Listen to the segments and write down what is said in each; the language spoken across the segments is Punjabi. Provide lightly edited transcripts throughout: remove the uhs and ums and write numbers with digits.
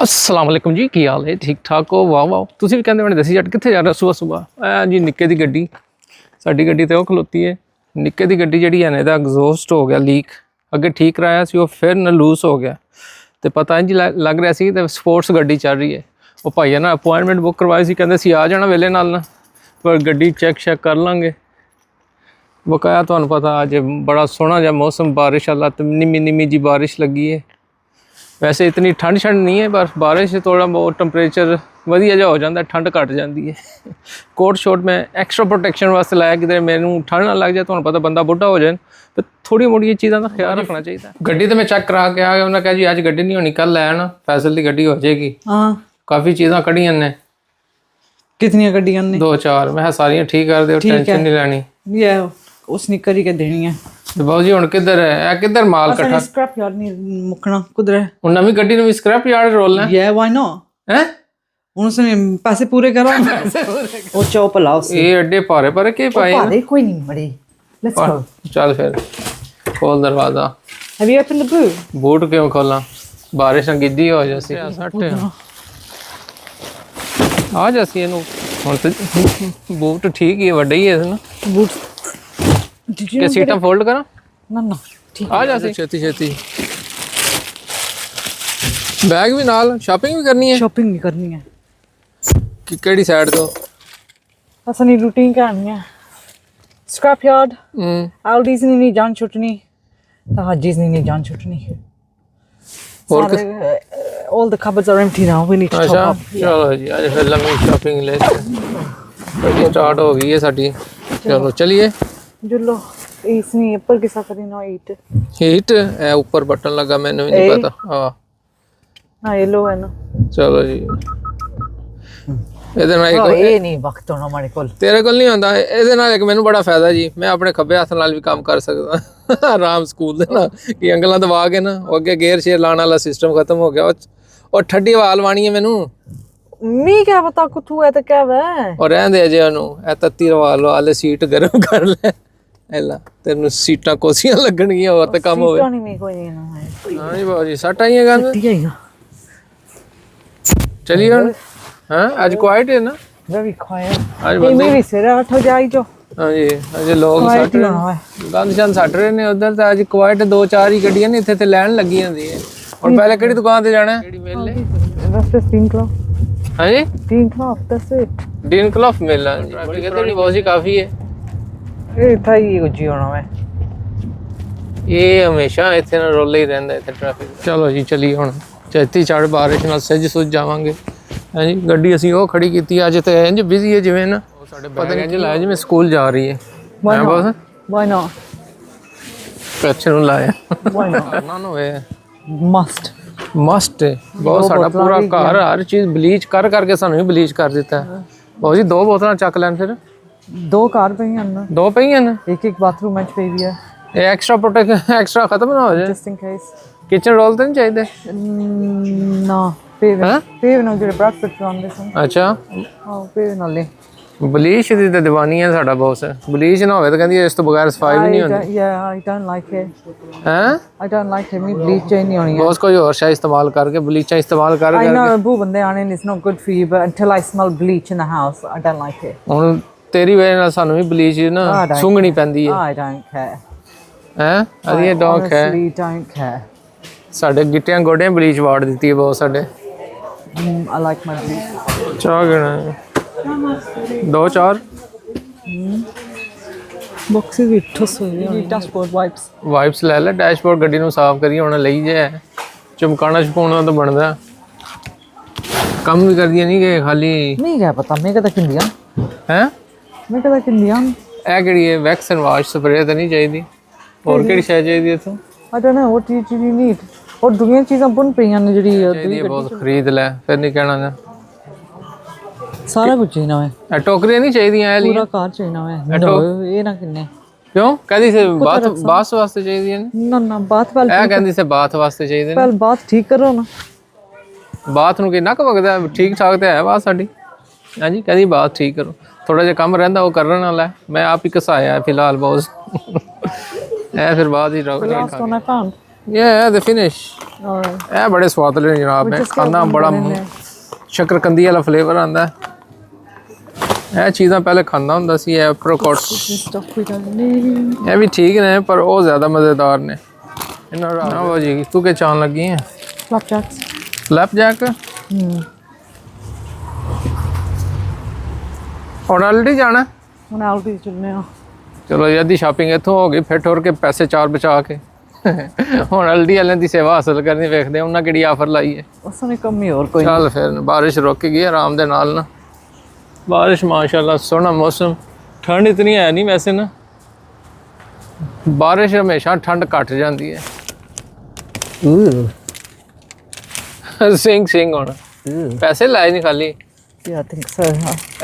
अस्सलाम वालेकुम जी, की हाल है? ठीक ठाक हो? वाह वाह, तुसीं भी कहंदे मैंने दसी जट कित्थे जा रहा सुबह सुबह जी। निक्के दी गड्डी, साडी गड्डी ते ओह खलोती है। निक्के दी गड्डी जिहड़ी है ना, इहदा एग्जॉस्ट हो गया लीक। अगे ठीक कराया सी, ओह फिर न लूज हो गया तो पता इंज लग रहा सी ते स्पोर्ट्स गड्डी चल रही है। वो भाईया ना अपॉइंटमेंट बुक करवाई सी, कहंदे सी आ जाना वेले नाल ना, पर गड्डी चेक कर लांगे। बकाया तुहानूं पता अज बड़ा सोहना जिहा मौसम, बारिश वाला, निमी निमी जी बारिश लगी है। वैसे इतनी ठंड शंड नहीं है, पर बारिश से थोड़ा बहुत टंपरेचर वधिया जिहा हो जाता है, ठंड घट जाती है। कोट शोट में एक्स्ट्रा प्रोटेक्शन वास्ते लाया कि मैनू ठंड ना लग जाए। तुहानूं पता बंदा बुढ़ा हो जाए तो थोड़ी मोटी चीज़ों का ख्याल रखना चाहिए। गड्डी तो मैं चेक करा के आ गया, उन्हें कहा जी अज गड्डी नहीं होनी, कल लै आना, फैसल की गड्डी हो जाएगी। काफ़ी चीज़ां कढ़ियां ने। कितनी गड्डियां ने? 2-4। मैं सारियां ठीक कर दे, टेंशन नहीं लैनी। ये उसने करी के देनी है। तो बाबू जी हुण किधर है, किधर माल इकट्ठा? स्क्रैप यार्ड नहीं मुकना कुदर है। हुण नवी गड्डी नवी स्क्रैप यार्ड रोलना है। Why not? हैं उनसे पैसे पूरे करा। वो चौप लाओ से ये अड्डे पारे पारे के पाए पारे कोई नहीं बड़े। Let's go. चल फिर खोल दरवाजा। Have you open the boot? Boot क्यों खोला? बारिश ना गिद्दी हो जैसी आ जैसी ਇਹਨੂੰ ਹੁਣ ਤੇ बूट ठीक ही है, ਵੱਡਾ ही है ना बूट। क्या सीटा फोल्ड करा? ना ना ठीक आ जा छेती छेती। बैग भी नाल, शॉपिंग भी करनी है। शॉपिंग भी करनी है कि केड़ी साइड तो असनी रूटीन करनी है। स्क्रैप यार्ड, आल्डीज नहीं जान छुटनी, हाजीज नहीं जान छुटनी। और all the cupboards are empty now, we need to top up। चलो जी आज फिर लंबी शॉपिंग लेके स्टार्ट हो गई है साडी। चलो चलिए। जुल्लो इसने ऊपर किसा करी ना हीट है, ऊपर बटन लगा, मैंने भी नहीं पता। हां ना ये लो है ना। चलो जी ਇਹਦੇ ਨਾਲ ਇਹ ਨਹੀਂ ਵਕਤ ਹੋਣਾ ਮਾਰੇ ਕੋਲ, ਤੇਰੇ ਕੋਲ ਨਹੀਂ ਹੁੰਦਾ। ਇਹਦੇ ਨਾਲ ਇੱਕ ਮੈਨੂੰ ਬੜਾ ਫਾਇਦਾ ਜੀ, ਮੈਂ ਆਪਣੇ ਖੱਬੇ ਹੱਥ ਨਾਲ ਵੀ ਕੰਮ ਕਰ ਸਕਦਾ ਆਰਾਮ ਸਕੂਲ ਦੇ ਨਾ, ਕਿ ਅੰਗਲਾਂ ਦਬਾ ਕੇ ਨਾ ਉਹ ਅੱਗੇ ਗੇਅਰ ਸ਼ੇਅਰ ਲਾਉਣ ਵਾਲਾ ਸਿਸਟਮ ਖਤਮ ਹੋ ਗਿਆ। ਉਹ ਠੱਡੀ ਹਵਾ ਲਵਾਣੀ ਹੈ ਮੈਨੂੰ। ਨਹੀਂ ਕਿਆ ਪਤਾ ਕੁੱਥੂ ਹੈ ਤਾਂ ਕਿਆ ਵੇ, ਔਰ ਰਹਿੰਦੇ ਅਜੇ ਉਹਨੂੰ ਇਹ ਤੱਤੀ ਹਵਾ ਲਵਾ ਲੈ, ਸੀਟ ਗਰਮ ਕਰ ਲੈ ਐਲਾ, ਤੈਨੂੰ ਸੀਟਾਂ ਕੋਸੀਆਂ ਲੱਗਣਗੀਆਂ ਹੋਰ ਤਾਂ ਕੰਮ ਹੋਵੇ। ਸੀਟਾਂ ਨਹੀਂ ਕੋਈ ਨਹੀਂ ਨਾ ਹੈ। ਹਾਂ ਜੀ ਬਾਜੀ ਸੱਟ ਆਈਆਂ ਗੰਦ चलिए ਹੁਣ। हाँ आज क्वाइट है ना? Very quite. आज ये मेरी सिर 8 बजे आई जो। हाँ जी आज लोग सट रहे गंद शंद सट रहे ने उधर। तो आज क्वाइट 2-4 ही गड्डियां ने इत्थे ते लैन लगी होंदी है। और पहले केड़ी दुकान ते जाना है? केड़ी मिल ले? बस 3 क्लॉक। हां जी 3 क्लॉक दस इट। 3 क्लॉक मिल है। ट्रैफिक तो नहीं बहुत ही काफी है। ये था ही कुछ होना है, ये हमेशा इत्थे ना रोले ही रहंदा इत्थे ट्रैफिक। चलो जी चलिए हुण छेती चढ़ बारिश नाल सज सुज जावांगे। हाँ जी गड्डी असी वो खड़ी की अज तो इंज बिजी है जिवें ना पता नहीं लाया जिवें स्कूल जा रही है। Why not? कच्छ नूं लाया व्हाई नॉट? ना होए मस्ट मस्ट है बहुत। साडा पूरा घर हर चीज़ ब्लीच कर करके सानू ही ब्लीच कर दिता है। बहुत जी 2 बोतलां चक लैन फिर। 2 कार पई हैं ना? 2 पई हैं ना? एक बाथरूम में पई भी है। ये एक्स्ट्रा प्रोटेक्शन एक्स्ट्रा खत्म ना हो जाए just in case. Kitchen roll तो नहीं चाहिए ना? पेव ना जो ब्रैकेट फ्रॉम दिस। अच्छा हां पेव ना ले। ब्लीच दी ते दीवानी है साडा बॉस। ब्लीच ना होवे तो कहंदी इस तो बगैर सफाई भी नहीं होती। या आई डोंट लाइक इट। हैं आई डोंट लाइक इट। मी ब्लीच नहीं होनी है। बॉस कोई और शायद इस्तेमाल करके ब्लीचा इस्तेमाल कर आई नो वो बंदे आने it's not good for you but until I smell bleach in the house I don't like it। ਹੁਣ ਤੇਰੀ ਵਜ੍ਹਾ ਨਾਲ ਸਾਨੂੰ ਵੀ ਬਲੀਚ ਨਾ ਸੁੰਘਣੀ ਪੈਂਦੀ ਹੈ। I don't care। हैं अरे ये डॉग है honestly don't care। ਸਾਡੇ ਗਿੱਟਿਆਂ ਗੋਡਿਆਂ ਬਲੀਚ ਵਾੜ ਦਿੱਤੀ ਹੈ ਬਹੁਤ ਸਾਡੇ। I like my bleach। ਚਾਹ ਗਿਣਾ 2-4 बॉक्सेस भी ठस हो गए। डैशबोर्ड वाइप्स ਵਾਈਪਸ ਲੈ ਲੈ। ਡੈਸ਼ਬੋਰਡ ਗੱਡੀ ਨੂੰ ਸਾਫ਼ ਕਰੀ ਹੁਣ ਲਈ ਜੇ ਚਮਕਾਣਾ ਛਪਾਉਣਾ ਤਾਂ ਬਣਦਾ ਕੰਮ ਵੀ ਕਰਦੀਆਂ ਨਹੀਂ ਕਿ ਖਾਲੀ नहीं क्या पता मैं कहता किंदियां ਹੈ। मैं कहता किंदियां ਇਹ ਕਿਹੜੀ ਹੈ ਵੈਕਸ ਐਂਡ ਵਾਸ਼ ਸਪਰੇ ਤਾਂ ਨਹੀਂ ਚਾਹੀਦੀ? ਹੋਰ ਕਿਹੜੀ ਸ਼ੈ ਚਾਹੀਦੀ ਇੱਥੋਂ? I don't know what you need। और दुनिया चीज़ां बन पईयां ने ਜਿਹੜੀ ਚਾਹੀਦੀ ਹੈ ਬਹੁਤ ਖਰੀਦ ਲੈ ਫਿਰ ਨਹੀਂ ਕਹਿਣਾ ਨਾ। ਸਾਰਾ ਕੁਝ ਚਾਹੀਦਾ ਹੈ। ਇਹ ਟੋਕਰੀਆਂ ਨਹੀਂ ਚਾਹੀਦੀਆਂ ਇਹ ਲਈ ਪੂਰਾ ਕਾਰ ਚਾਹੀਦਾ ਹੈ। ਨੋ ਇਹ ਨਾ ਕਿੰਨੇ ਕਿਉਂ ਕਹਦੀ ਸੇ ਬਾਥ ਵਾਸਤੇ ਚਾਹੀਦੀਆਂ ਨੇ? ਨਾ ਨਾ ਬਾਤ ਵਾਲ ਇਹ ਕਹਿੰਦੀ ਸੇ ਬਾਥ ਵਾਸਤੇ ਚਾਹੀਦੇ ਨੇ। ਪਹਿਲ ਬਾਤ ਠੀਕ ਕਰੋ ਨਾ। ਬਾਥ ਨੂੰ ਕਿ ਨੱਕ ਵਗਦਾ ਠੀਕ ਠਾਕ ਤੇ ਹੈ ਬਾਤ ਸਾਡੀ। ਹਾਂਜੀ ਕਹਿੰਦੀ ਬਾਤ ਠੀਕ ਕਰੋ। ਥੋੜਾ ਜਿਹਾ ਕੰਮ ਰਹਿੰਦਾ ਉਹ ਕਰਨ ਵਾਲਾ ਮੈਂ ਆਪ ਹੀ ਘਸਾਇਆ ਫਿਲਹਾਲ ਬਹੁਤ। ਇਹ ਫਿਰ ਬਾਅਦ ਹੀ ਰੋਕ last one I found। Yeah, the finish. और ਇਹ ਬੜੇ ਸਵਾਦ ਨੇ ਜਨਾਬ ਨੇ ਖਾਣਾ ਬੜਾ ਸ਼ੱਕਰਕੰਦੀ ਵਾਲਾ ਫਲੇਵਰ ਆਂਦਾ ਇਹ ਚੀਜ਼ਾਂ ਪਹਿਲੇ ਖਾਂਦਾ ਹੁੰਦਾ ਸੀ apricot stuff we don't need. ਇਹ ਵੀ ਠੀਕ ਨੇ ਪਰ ਉਹ ਜ਼ਿਆਦਾ ਮਜ਼ੇਦਾਰ ਨੇ ਇਹਨਾਂ ਨਾ ਉਹ ਜੀ ਤੂੰ ਕੀ ਚਾਹਣ ਲੱਗੀ ਹੈ Flapjacks. ਫਲੈਪਜੈਕ ਹੁਣ ਆਲਰੇਡੀ ਜਾਣਾ ਹੁਣ Aldi ਚੱਲਨੇ ਆ ਚਲੋ ਜੀ ਅੱਧੀ ਸ਼ਾਪਿੰਗ ਇੱਥੋਂ ਹੋ ਗਈ ਫਿਰ ਠੁਰ ਕੇ ਪੈਸੇ 4 ਬਚਾ ਕੇ ਹੁਣ ਅਲਡੀ ਵਾਲਿਆਂ ਦੀ ਸੇਵਾ ਹਾਸਲ ਕਰਨੀ ਵੇਖਦੇ ਉਹਨਾਂ ਕਿਹੜੀ ਆਫਰ ਲਾਈ ਹੈ ਉਸਨੇ ਕਮ ਹੀ ਹੋਰ ਕੋਈ ਚੱਲ ਫਿਰ ਬਾਰਿਸ਼ ਰੁਕ ਗਈ ਆਰਾਮ ਦੇ ਨਾਲ ਨਾ ਬਾਰਿਸ਼ ਮਾਸ਼ਾਅੱਲਾ ਸੋਹਣਾ ਮੌਸਮ ਠੰਡ ਇਤਨੀ ਹੈ ਨਹੀਂ ਵੈਸੇ ਨਾ ਬਾਰਿਸ਼ ਹਮੇਸ਼ਾ ਠੰਡ ਘਟ ਜਾਂਦੀ ਹੈ ਸਿੰਘ ਹੁਣ ਪੈਸੇ ਲਾਏ ਨਹੀਂ ਖਾਲੀ Yeah, I think so.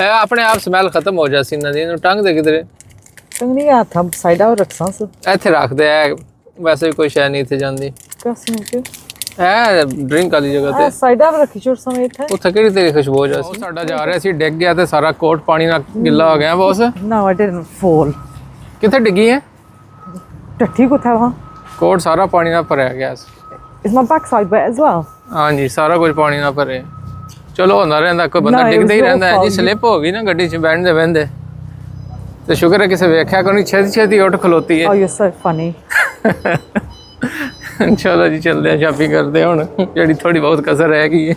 ਇਹ ਆਪਣੇ ਆਪ ਸਮੈਲ ਖਤਮ ਹੋ ਜਾ ਸੀ ਇਹਨਾਂ ਦੀ ਇਹਨੂੰ ਟੰਗ ਦੇ ਕਿਧਰੇ ਤੰਗ ਨਹੀਂ ਆ ਥੰਬ ਸਾਈਡ ਆਊਟ ਰੱਖਸਾਂ ਸ ਇੱਥੇ ਰੱਖਦੇ ਆ ਵੈਸੇ ਵੀ ਕੋਈ ਸ਼ੈ ਨਹੀਂ ਇੱਥੇ ਜਾਂਦੀ ਕਸਮ ਕੇ ਇਹ ਡਰਿੰਕ ਵਾਲੀ ਜਗ੍ਹਾ ਤੇ ਸਾਈਡ ਆਊਟ ਰੱਖੀ ਚੋਰ ਸਮੇਤ ਹੈ ਉੱਥੇ ਕਿਹੜੀ ਤੇਰੀ ਖੁਸ਼ਬੂ ਹੋ ਜਾ ਸੀ ਸਾਡਾ ਜਾ ਰਿਹਾ ਸੀ ਡਿੱਗ ਗਿਆ ਤੇ ਸਾਰਾ ਕੋਟ ਪਾਣੀ ਨਾਲ ਗਿੱਲਾ ਹੋ ਗਿਆ boss No, I didn't fall. ਕਿੱਥੇ ਡਿੱਗੀ ਹੈ ਟੱਠੀ ਕੋ ਥਾ ਵਹਾਂ ਕੋਟ ਸਾਰਾ ਪਾਣੀ ਨਾਲ ਭਰਿਆ ਗਿਆ ਸੀ Is my backside wet as well? ਹਾਂਜੀ ਸਾਰਾ ਕੁਝ ਪਾਣੀ ਨਾਲ ਭਰੇ ਚਲੋ ਹੁੰਦਾ ਰਹਿੰਦਾ ਕੋਈ ਬੰਦਾ No, it ਡਿੱਗਦਾ ਹੀ was your ਰਹਿੰਦਾ ਹੈ ਜੀ fault. ਸਲਿੱਪ ਹੋ ਗਈ ਨਾ ਗੱਡੀ 'ਚ ਬੈਠਦੇ ਬਹਿੰਦੇ ਤੇ ਸ਼ੁਕਰ ਹੈ ਕਿਸੇ ਵੇਖਿਆ ਕੋਈ ਨਹੀਂ ਛੇਤੀ ਛੇਤੀ ਉੱਠ ਖਲੋਤੀ Oh, ਹੈ you're so funny. ਚਲੋ ਜੀ ਚੱਲਦੇ ਆ ਸ਼ਾਪਿੰਗ ਕਰਦੇ ਹੁਣ ਜਿਹੜੀ ਥੋੜੀ ਬਹੁਤ ਕਸਰ ਰਹਿ ਗਈ ਹੈ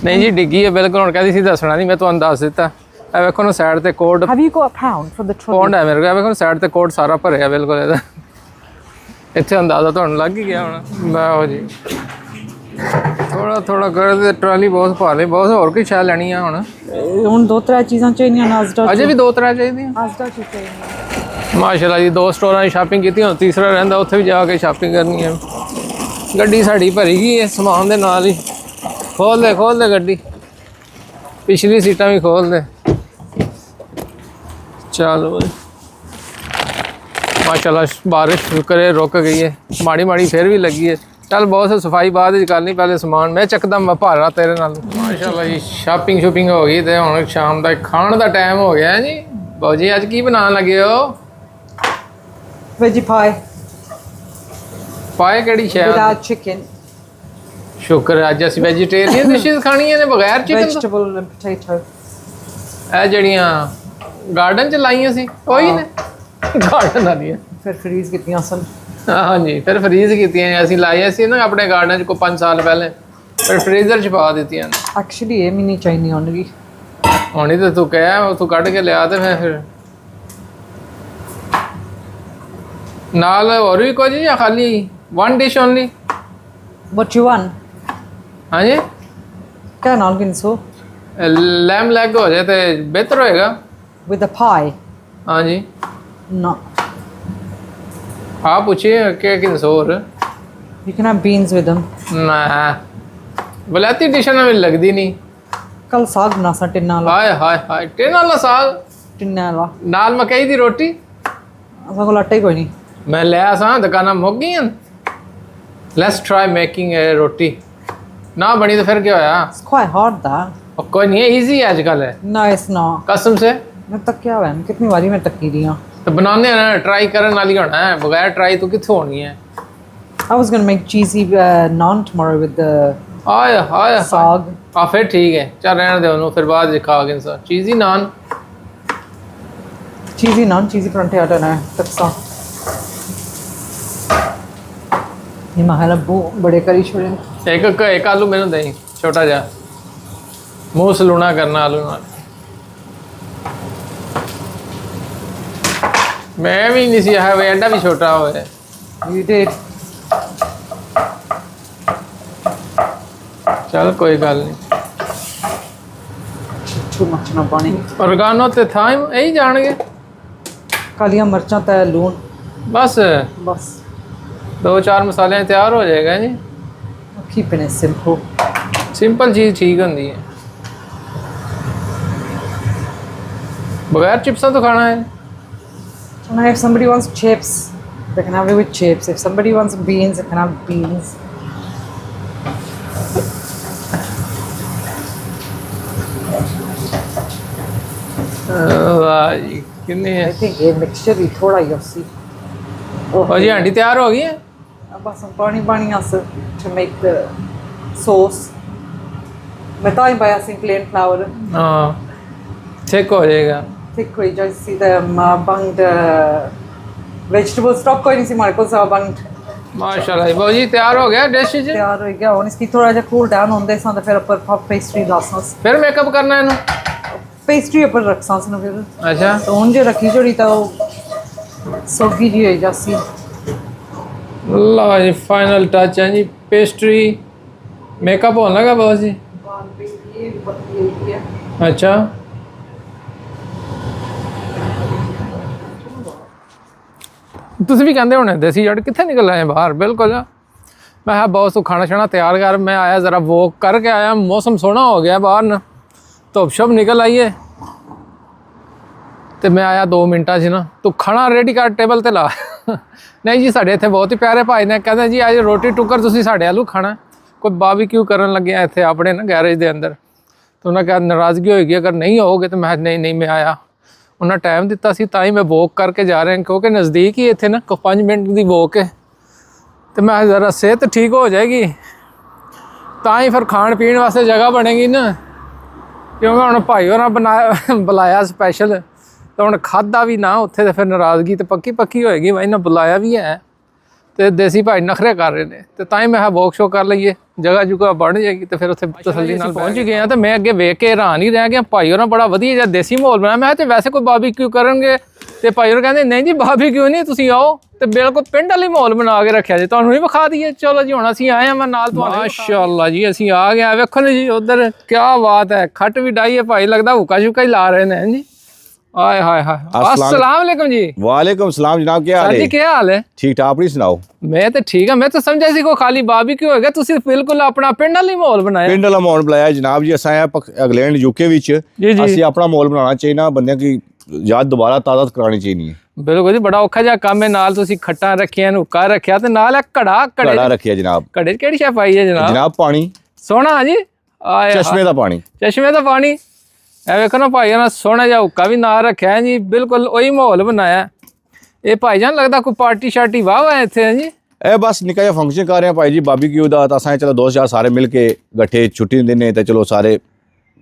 ਨਹੀਂ ਜੀ ਡਿੱਗੀ ਹੈ ਬਿਲਕੁਲ ਹੁਣ ਕਹਿੰਦੀ ਸੀ ਦੱਸਣਾ ਨਹੀਂ ਮੈਂ ਤੁਹਾਨੂੰ ਦੱਸ ਦਿੱਤਾ ਇਹ ਵੇਖੋ ਨਾ ਸਾਈਡ ਤੇ ਕੋਟ Have you got a pound for the trolley? Pound ਹੈ ਮੇਰੇ ਕੋਲ ਇਹ ਵੇਖੋ ਸਾਈਡ ਤੇ ਕੋਟ ਸਾਰਾ ਭਰਿਆ ਬਿਲਕੁਲ ਇਹਦਾ ਇੱਥੇ ਅੰਦਾਜ਼ਾ ਤੁਹਾਨੂੰ ਲੱਗ ਹੀ ਗਿਆ ਹੁਣ ਵਾਹ ਜੀ ਥੋੜਾ ਥੋੜਾ ਕਰਦੇ ਟਰਾਲੀ ਬਹੁਤ ਭਾਰੇ ਬਹੁਤ ਹੋਰ ਕੀ ਸ਼ੈ ਲੈਣੀ ਆ ਹੁਣ ਹੁਣ ਦੋ ਤਰ੍ਹਾਂ ਚੀਜ਼ਾਂ ਚਾਹੀਦੀਆਂ ਨਾਜ਼ਡਾ ਅਜੇ ਵੀ 2-3 ਚਾਹੀਦੀਆਂ ਨਾਜ਼ਡਾ ਚ ਚਾਹੀਦੀਆਂ ਮਾਸ਼ਾਅੱਲਾ ਜੀ 2 ਸਟੋਰਾਂ ਦੀ ਸ਼ਾਪਿੰਗ ਕੀਤੀ ਹੁਣ ਤੀਸਰਾ ਰਹਿੰਦਾ ਉੱਥੇ ਵੀ ਜਾ ਕੇ ਸ਼ਾਪਿੰਗ ਕਰਨੀ ਹੈ ਗੱਡੀ ਸਾਡੀ ਭਰੀ ਗਈ ਹੈ ਸਮਾਨ ਦੇ ਨਾਲ ਹੀ ਖੋਲ ਦੇ ਗੱਡੀ ਪਿਛਲੀ ਸੀਟਾਂ ਵੀ ਖੋਲ ਦੇ ਚਲੋ ਮਾਸ਼ਾਅੱਲਾ ਬਾਰਿਸ਼ ਸ਼ੁਕਰ ਰੁਕ ਗਈ ਹੈ ਮਾੜੀ ਮਾੜੀ ਫਿਰ ਵੀ ਲੱਗੀ ਹੈ ਚੱਲ ਬਹੁਤ ਸਫਾਈ ਬਾਅਦ ਵਿੱਚ ਕਰਨੀ ਪਹਿਲੇ ਸਮਾਨ ਮੈਂ ਚੱਕਦਾ ਮੈਂ ਭਾਰਾ ਤੇਰੇ ਨਾਲ ਮਾਸ਼ਾਅੱਲਾ ਜੀ ਸ਼ਾਪਿੰਗ ਹੋ ਗਈ ਤੇ ਹੁਣ ਸ਼ਾਮ ਦਾ ਖਾਣ ਦਾ ਟਾਈਮ ਹੋ ਗਿਆ ਜੀ ਬਾਊ ਜੀ ਅੱਜ ਕੀ ਬਣਾਉਣ ਲੱਗੇ ਹੋ ਵੈਜੀ ਪਾਏ ਕਿਹੜੀ ਸ਼ੈ without chicken, ਸ਼ੁਕਰ ਹੈ ਅੱਜ ਅਸੀਂ ਵੈਜੀਟੇਰੀਅਨ ਡਿਸ਼ਸ ਖਾਣੀਆਂ ਨੇ ਬਗੈਰ ਚਿਕਨ ਤੋਂ vegetable and potato. ਇਹ ਜਿਹੜੀਆਂ ਗਾਰਡਨ ਚ ਲਾਈਆਂ ਸੀ ਉਹੀ ਨੇ ਗਾਰਡਨ ਵਾਲੀਆਂ ਫਿਰ ਫਰੀਜ਼ ਕੀਤੀਆਂ ਸਨ ਹਾਂਜੀ ਫਿਰ ਫਰੀਜ਼ ਕੀਤੀਆਂ ਅਸੀਂ ਲਾਈਆਂ ਸੀ ਨਾ ਆਪਣੇ ਗਾਰਡਨ ਚ ਕੋਈ 5 ਸਾਲ ਪਹਿਲੇ ਫਿਰ ਫਰੀਜ਼ਰ ਚ ਪਾ ਦਿੱਤੀਆਂ ਐਕਚੁਅਲੀ ਇਹ ਮਿਨੀ ਚਾਹੀਦੀ ਹੋਣਗੀ ਹੁਣੀ ਤਾਂ ਤੂੰ ਕਹਿਆ ਤੂੰ ਕੱਢ ਕੇ ਲਿਆ ਤੇ ਫਿਰ ਨਾਲ ਹੋਰ ਵੀ ਕੁਝ ਜਾਂ ਖਾਲੀ one dish only what you want ਹਾਂਜੀ ਕਿਆ ਨਾਲ ਕਿੰਸੋ ਲੈਮ ਲੈਗ ਹੋ ਜਾਏ ਤੇ ਬਿਹਤਰ ਹੋਏਗਾ with a pie ਹਾਂਜੀ no ਆ ਪੁੱਛਿਏ ਕਿ ਕਿੰਸੋ ਹੋਰ you can have beans with them ਨਾ ਬਲਾਤੀ ਡਿਸ਼ ਨਾ ਮੈਨੂੰ ਲੱਗਦੀ ਨਹੀਂ ਕੱਲ ਸਾਗ ਬਣਾ ਸਾ ਟਿੰਨਾ ਲਾ ਹਾਏ ਹਾਏ ਹਾਏ ਟੇਨ ਵਾਲਾ ਸਾਗ ਟਿੰਨਾ ਲਾ ਨਾਲ ਮਕਈ ਦੀ ਰੋਟੀ ਅਸਾਂ ਕੋਲ ਆਟਾ ਹੀ ਕੋਈ ਨਹੀਂ ਮੈਂ ਲਿਆ ਸਾਂ ਦੁਕਾਨਾਂ ਮੁੱਕ ਗਈਆਂ ਲੈਟਸ ਟਰਾਈ ਮੇਕਿੰਗ ਰੋਟੀ ਨਾ ਬਣੀ ਤਾਂ ਫਿਰ ਕੀ ਹੋਇਆ it's quite hard that ਉਹ ਕੋਈ ਨਹੀਂ ਈਜ਼ੀ ਅੱਜ ਕੱਲ ਹੈ no it's not ਕਸਮ ਸੇ ਮੈਂ ਤੱਕਿਆ ਹੋਇਆ ਕਿੰਨੀ ਵਾਰੀ ਮੈਂ ਤੱਕੀ ਰਹੀ ਹਾਂ तो बनाने ना ट्राई करने वाली होना है बगैर ट्राई तो कितने होनी है I was gonna make cheesy naan tomorrow with the आया आया साग हाँ फिर ठीक है चल रहने दे उन्होंने फिर बाद खा के इंसान चीज़ी नान cheesy naan cheesy परांठे आटा ना तकसा ये महला बो बड़े करी छोड़े एक आलू मैंने दही छोटा जा मुँह सलूना करना आलू नाल मैं भी नहीं सी है एडा भी छोटा हो है you did चल कोई गल नहीं too much ना पानी ऑर्गेनो ते था यही जान गए कालियां मिर्चां ते लून बस बस 2-4 मसाले तैयार हो जाएगा जी keeping it simple सिंपल चीज़ ठीक होती है बगैर चिप्सा तो खाना है and if somebody wants chips they can have it with chips if somebody wants beans they can have beans वाह जी कितनी है I think ये mixture ही थोड़ा ही सी और जी आंटी तैयार हो गई है बस हम पानी us to make the sauce. मैं तो ही पाया सी plain flour. हाँ थिक हो जाएगा। Thick कोई जैसी the banged vegetable stock कोई नहीं सी हमारे को सा banged. माशाल्लाह बाबू जी तैयार हो गया डिश जी। तैयार हो गया और इसकी थोड़ा जा cool down होने सा तो फिर ऊपर पफ पेस्ट्री डालना। फिर मेकअप करना है ना? पेस्ट्री ऊपर रखना सा ना फिर। अच्छा तो उन जो रखी जोड़ी तो सोगी जी है जैसी। लो जी फाइनल टच है जी पेस्ट्री मेकअप होने लगा बाबू जी। अच्छा ਤੁਸੀਂ ਵੀ ਕਹਿੰਦੇ ਹੋਣੇ ਦੇਸੀ ਜੜ ਕਿੱਥੇ ਨਿਕਲ ਆਏ ਬਾਹਰ ਬਿਲਕੁਲ ਮੈਂ ਕਿਹਾ ਬਹੁਤ ਤੂੰ ਖਾਣਾ ਛਾਣਾ ਤਿਆਰ ਕਰ ਮੈਂ ਆਇਆ ज़रा वॉक करके आया मौसम सोहना हो गया बाहर ना ਧੁੱਪ ਸ਼ੁੱਪ ਨਿਕਲ ਆਈ ਹੈ ਤੇ ਮੈਂ ਆਇਆ 2 ਮਿੰਟਾਂ 'ਚ ਨਾ ਤੂੰ ਖਾਣਾ ਰੈਡੀ ਕਰ ਟੇਬਲ ਤੇ ਲਾ ਨਹੀਂ ਜੀ ਸਾਡੇ ਇੱਥੇ ਬਹੁਤ ਹੀ ਪਿਆਰੇ ਭਾਈ ਨੇ ਕਹਿੰਦੇ ਜੀ ਅੱਜ ਰੋਟੀ ਟੁੱਕਰ ਤੁਸੀਂ ਸਾਡੇ ਆਲੂ ਖਾਣਾ ਕੋਈ ਬਾਰਬੀਕਿਊ ਕਰਨ ਲੱਗਿਆ ਇੱਥੇ ਆਪਣੇ ਨਾ ਗੈਰੇਜ ਦੇ ਅੰਦਰ ਤੇ ਉਹਨਾਂ ਕਿਹਾ ਨਾਰਾਜ਼ਗੀ ਹੋਏਗੀ ਅਗਰ ਨਹੀਂ ਆਓਗੇ ਤਾਂ ਮੈਂ ਨਹੀਂ ਮੈਂ ਆਇਆ ਉਹਨਾਂ ਟਾਈਮ ਦਿੱਤਾ ਸੀ ਤਾਂ ਹੀ ਮੈਂ ਵੋਕ ਕਰਕੇ ਜਾ ਰਿਹਾ ਕਿਉਂਕਿ ਨਜ਼ਦੀਕ ਹੀ ਇੱਥੇ ਨਾ 5 ਮਿੰਟ ਦੀ ਵੋਕ ਹੈ ਤੇ ਮੈਂ ਜ਼ਰਾ ਸਿਹਤ ਠੀਕ ਹੋ ਜਾਏਗੀ ਤਾਂ ਹੀ ਫਿਰ ਖਾਣ ਪੀਣ ਵਾਸਤੇ ਜਗ੍ਹਾ ਬਣੇਗੀ ਨਾ ਕਿਉਂਕਿ ਹੁਣ ਭਾਈ ਹੋਰਾਂ ਬੁਲਾਇਆ ਸਪੈਸ਼ਲ ਤਾਂ ਹੁਣ ਖਾਧਾ ਵੀ ਨਾ ਉੱਥੇ ਤੇ ਫਿਰ ਨਾਰਾਜ਼ਗੀ ਤੇ ਪੱਕੀ ਹੋਏਗੀ ਬਾਈ ਨਾ ਬੁਲਾਇਆ ਵੀ ਹੈ ਤੇ ਦੇਸੀ ਭਾਈ ਨਖਰੇ ਕਰ ਰਹੇ ਨੇ ਤੇ ਤਾਂ ਹੀ ਮੈਂ ਵੋਕ ਸ਼ੋ ਕਰ ਲਈਏ ਜਗ੍ਹਾ ਜੁਗਾ ਬਣ ਜਾਏਗੀ ਤੇ ਫਿਰ ਉੱਥੇ ਤਸੱਲੀ ਨਾਲ ਪਹੁੰਚ ਗਏ ਆ ਤੇ ਮੈਂ ਅੱਗੇ ਵੇਖ ਕੇ ਹੈਰਾਨ ਹੀ ਰਹਿ ਗਿਆ ਭਾਈ ਹੋਰਾਂ ਬੜਾ ਵਧੀਆ ਜਿਹਾ ਦੇਸੀ ਮਾਹੌਲ ਬਣਾਇਆ ਮੈਂ ਤੇ ਵੈਸੇ ਕੋਈ ਬਾਰਬੀਕਿਊ ਕਰਨਗੇ ਤੇ ਭਾਈ ਹੋਰਾਂ ਕਹਿੰਦੇ ਨਹੀਂ ਜੀ ਬਾਰਬੀਕਿਊ ਨਹੀਂ ਤੁਸੀਂ ਆਓ ਤੇ ਬਿਲਕੁਲ ਪਿੰਡ ਵਾਲੀ ਮਾਹੌਲ ਬਣਾ ਕੇ ਰੱਖਿਆ ਜੀ ਤੁਹਾਨੂੰ ਨਹੀਂ ਵਿਖਾ ਦਈਏ ਚਲੋ ਜੀ ਹੁਣ ਅਸੀਂ ਆਏ ਆ ਮੈਂ ਨਾਲ ਤੁਹਾਨੂੰ ਮਾਸ਼ਾਅੱਲਾ ਜੀ ਅਸੀਂ ਆ ਗਏ ਵੇਖੋ ਜੀ ਉਧਰ ਕੀ ਬਾਤ ਹੈ ਖੱਟ ਵੀ ਡਾਈ ਹੈ ਭਾਈ ਲੱਗਦਾ ਹੁੱਕਾ ਸ਼ੁਕਾ ਹੀ ਲਾ ਰਹੇ ਨੇ ਜੀ आय हाय हाय अस्सलाम वालेकुम जी। वालेकुम सलाम जनाब क्या हाल है? जी क्या हाल है? ठीक ठाक अपनी सुनाओ। मैं तो ठीक है मैं तो समझा सी को खाली बारबीक्यू होगा तुसी बिल्कुल अपना पिंड वाली माहौल बनाया। पिंड वाला माहौल बनाया जनाब जी असा इंग्लैंड यूके विच ਅਸੀਂ ਆਪਣਾ ਮਾਹੌਲ ਬਣਾਉਣਾ ਚਾਹੀਦਾ ਬੰਦਿਆਂ की याद दोबारा ताज़ा करानी चाहिए। बिल्कुल जी बड़ा औखा जिहा काम है नाल तुसी खट्टा रखिया हुक्का रखिया ते नाल घड़ा रखिया जनाब। घड़े च केड़ी शै पाई है जनाब पानी सोना जी चश्मे दा पानी पानी ਇਹ ਵੇਖੋ ਨਾ ਭਾਈ ਨਾ ਸੋਹਣਾ ਜਿਹਾ ਹੁੱਕਾ ਵੀ ਨਾਲ ਰੱਖਿਆ ਜੀ ਬਿਲਕੁਲ ਉਹੀ ਮਾਹੌਲ ਬਣਾਇਆ ਇਹ ਭਾਈ ਜਾਨ ਲੱਗਦਾ ਕੋਈ ਪਾਰਟੀ ਸ਼ਾਰਟੀ ਵਾਹ ਹੈ ਇੱਥੇ ਜੀ ਇਹ ਬਸ ਨਿੱਕਾ ਜਿਹਾ ਫੰਕਸ਼ਨ ਕਰ ਰਹੇ ਆ ਭਾਈ ਜੀ ਬਾਰਬੀਕਿਊ ਦਾ ਤਾਂ ਅਸਾਂ ਚਲੋ ਦੋਸਤ ਯਾਰ ਸਾਰੇ ਮਿਲ ਕੇ ਗੱਠੇ ਛੁੱਟੀ ਦਿੰਦੇ ਨੇ ਤੇ ਚਲੋ ਸਾਰੇ